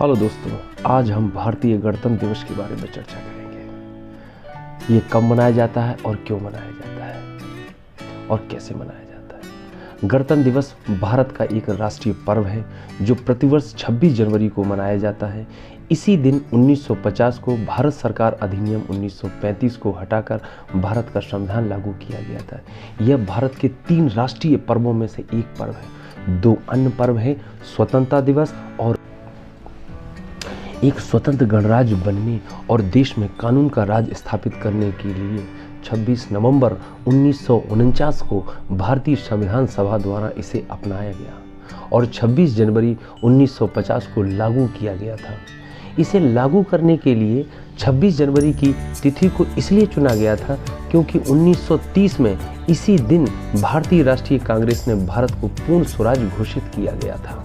Hello दोस्तों, आज हम भारतीय गणतंत्र दिवस के बारे में चर्चा करेंगे। ये कब मनाया जाता है और क्यों मनाया जाता है और कैसे मनाया जाता है। गणतंत्र दिवस भारत का एक राष्ट्रीय पर्व है जो प्रतिवर्ष 26 जनवरी को मनाया जाता है। इसी दिन 1950 को भारत सरकार अधिनियम 1935 को हटाकर भारत का संविधान लागू किया गया था। यह भारत के 3 राष्ट्रीय पर्वों में से एक पर्व है। 2 अन्य पर्व हैं स्वतंत्रता दिवस और एक स्वतंत्र गणराज्य बनने और देश में कानून का राज स्थापित करने के लिए 26 नवंबर 1949 को भारतीय संविधान सभा द्वारा इसे अपनाया गया और 26 जनवरी 1950 को लागू किया गया था। इसे लागू करने के लिए 26 जनवरी की तिथि को इसलिए चुना गया था क्योंकि 1930 में इसी दिन भारतीय राष्ट्रीय कांग्रेस ने भारत को पूर्ण स्वराज घोषित किया गया था।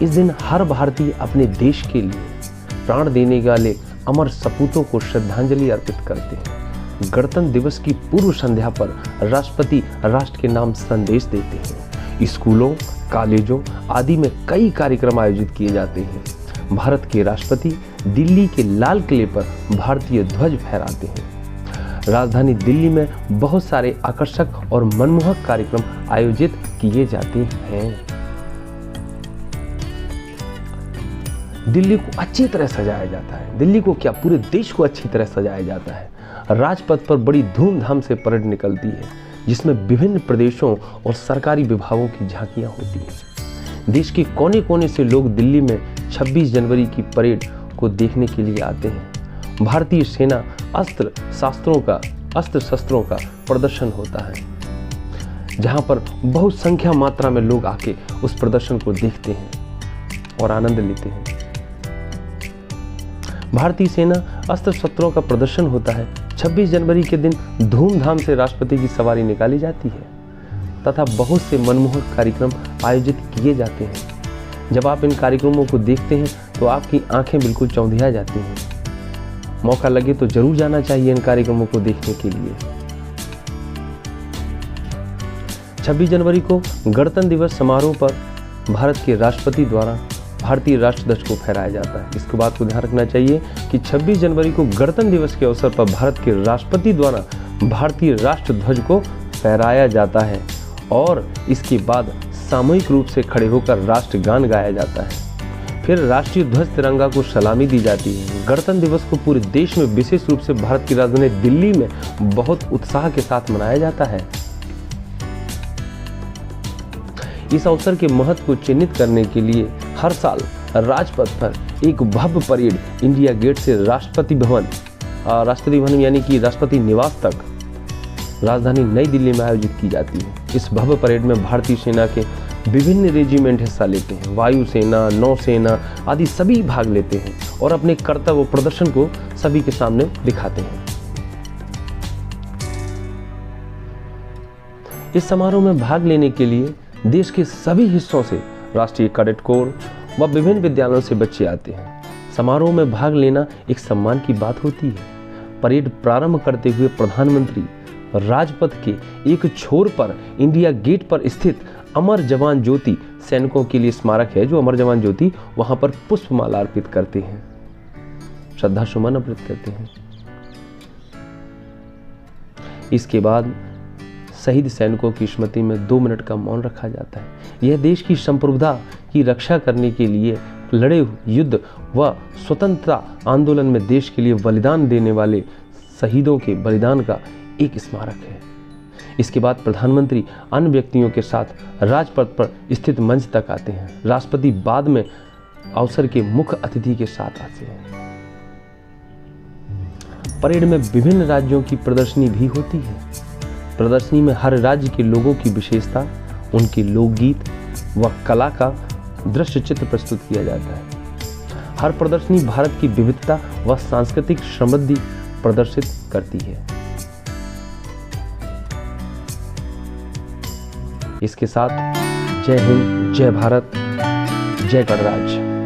इस दिन हर भारतीय अपने देश के लिए प्राण देने वाले अमर सपूतों को श्रद्धांजलि अर्पित करते हैं। गणतंत्र दिवस की पूर्व संध्या पर राष्ट्रपति राष्ट्र के नाम संदेश देते हैं। स्कूलों, कॉलेजों आदि में कई कार्यक्रम आयोजित किए जाते हैं। भारत के राष्ट्रपति दिल्ली के लाल किले पर भारतीय ध्वज फहराते हैं। राजधानी दिल्ली में बहुत सारे आकर्षक और मनमोहक कार्यक्रम आयोजित किए जाते हैं। दिल्ली को अच्छी तरह सजाया जाता है। दिल्ली को क्या, पूरे देश को अच्छी तरह सजाया जाता है। राजपथ पर बड़ी धूमधाम से परेड निकलती है जिसमें विभिन्न प्रदेशों और सरकारी विभागों की झांकियां होती हैं। देश के कोने कोने से लोग दिल्ली में 26 जनवरी की परेड को देखने के लिए आते हैं। भारतीय सेना अस्त्र शस्त्रों का प्रदर्शन होता है जहां पर बहुत संख्या मात्रा में लोग आके उस प्रदर्शन को देखते हैं और आनंद लेते हैं। भारतीय सेना अस्त्र शस्त्रों का प्रदर्शन होता है। 26 जनवरी के दिन धूमधाम से राष्ट्रपति की सवारी निकाली जाती है तथा बहुत से मनमोहक कार्यक्रम आयोजित किए जाते हैं। जब आप इन कार्यक्रमों को देखते हैं तो आपकी आंखें बिल्कुल चौंधिया जाती हैं। मौका लगे तो जरूर जाना चाहिए इन कार्यक्रमों को देखने के लिए। 26 जनवरी को गणतंत्र दिवस समारोह पर भारत के राष्ट्रपति द्वारा भारतीय राष्ट्र ध्वज को फहराया जाता है। इसको बात को ध्यान रखना चाहिए कि 26 जनवरी को गणतंत्र दिवस के अवसर पर भारत के राष्ट्रपति द्वारा भारतीय राष्ट्र ध्वज को फहराया जाता है और इसके बाद सामूहिक रूप से खड़े होकर राष्ट्रगान गाया जाता है। फिर राष्ट्रीय ध्वज तिरंगा को सलामी दी जाती है। गणतंत्र दिवस को पूरे देश में विशेष रूप से भारत की राजधानी दिल्ली में बहुत उत्साह के साथ मनाया जाता है। इस अवसर के महत्व को चिन्हित करने के लिए हर साल राजपथ पर एक भव्य परेड इंडिया गेट से राष्ट्रपति भवन यानी कि राष्ट्रपति निवास तक राजधानी नई दिल्ली में आयोजित की जाती है। इस भव्य परेड में भारतीय सेना के विभिन्न रेजिमेंट हिस्सा लेते हैं। वायुसेना, नौसेना आदि सभी भाग लेते हैं और अपने कर्तव्य व प्रदर्शन को सभी के सामने दिखाते हैं। इस समारोह में भाग लेने के लिए देश के सभी हिस्सों से राष्ट्रीय कैडेट कोर व विभिन्न विद्यालयों से बच्चे आते हैं। समारोह में भाग लेना एक सम्मान की बात होती है। परेड प्रारंभ करते हुए प्रधानमंत्री राजपथ के एक छोर पर इंडिया गेट पर स्थित अमर जवान ज्योति सैनिकों के लिए स्मारक है, जो अमर जवान ज्योति, वहां पर पुष्पमाला अर्पित करते हैं, श्रद्धा सुमन अर्पित करते हैं। इसके बाद शहीद सैनिकों की स्मृति में 2 मिनट का मौन रखा जाता है। यह देश की संप्रभुता की रक्षा करने के लिए लड़े युद्ध व स्वतंत्रता आंदोलन में देश के लिए बलिदान देने वाले शहीदों के बलिदान का एक स्मारक है। इसके बाद प्रधानमंत्री अन्य व्यक्तियों के साथ राजपथ पर स्थित मंच तक आते हैं। राष्ट्रपति बाद में अवसर के मुख्य अतिथि के साथ आते हैं। परेड में विभिन्न राज्यों की प्रदर्शनी भी होती है। प्रदर्शनी में हर राज्य के लोगों की विशेषता, उनके लोकगीत व कला का दृश्य चित्र प्रस्तुत किया जाता है। हर प्रदर्शनी भारत की विविधता व सांस्कृतिक समृद्धि प्रदर्शित करती है। इसके साथ जय हिंद, जय भारत, जय गणराज्य।